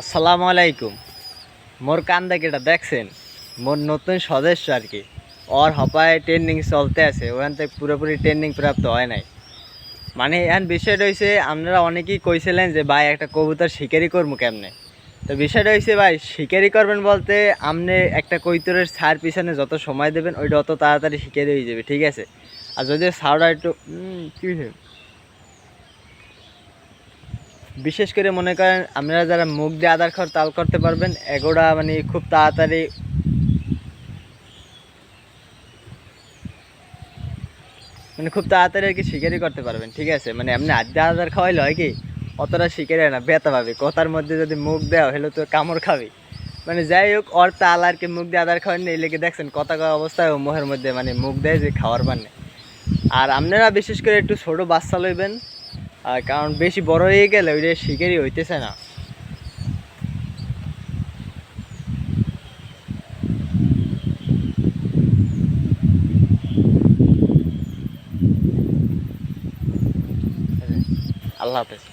আসসালামু আলাইকুম। মোর কান্দা কেটা দেখছেন? মোর নতুন সদস্য আর কি। ওর হপায় ট্রেনিং চলতে আছে, ওখান থেকে পুরোপুরি ট্রেনিং প্রাপ্ত হয় নাই। মানে এখন বিষয়টা হয়েছে, আপনারা অনেকেই কইছিলেন যে ভাই একটা কবুতর শিকারি করবো কেমনে। তো বিষয়টা হয়েছে ভাই, শিকারি করবেন বলতে আপনি একটা কৈতরের ছাড় পিছনে যত সময় দেবেন ওইটা অত তাড়াতাড়ি শিকারি হয়ে যাবে, ঠিক আছে। আর যদি ছাড়টা একটু কী হয়েছে, বিশেষ করে মনে করেন আপনারা যারা মুখ দিয়ে আদার খাওয়ার তাল করতে পারবেন, এগোটা মানে খুব তাড়াতাড়ি মানে খুব তাড়াতাড়ি আর কি শিকারি করতে পারবেন, ঠিক আছে। মানে আপনি আড্ডা আদার খাওয়াইলে হয় কি অতটা শিকারি হয় না, ব্যথা পাবে কথার মধ্যে যদি মুখ দেওয়া হলে তো কামড় খাবে। মানে যাই হোক, ওর তাল আর কি মুখ দিয়ে আদার খাওয়ান এই লেগে দেখছেন কথা কওয়া অবস্থায় ও মুখের মধ্যে মানে মুখ দেয় যে খাওয়ার পান্নে। আর আপনারা বিশেষ করে একটু ছোট বাচ্চা লইবেন, আর কারণ বেশি বড় হয়ে গেলে ওইটা শিকারি হইতেছে না। আল্লাহ হাফেজ।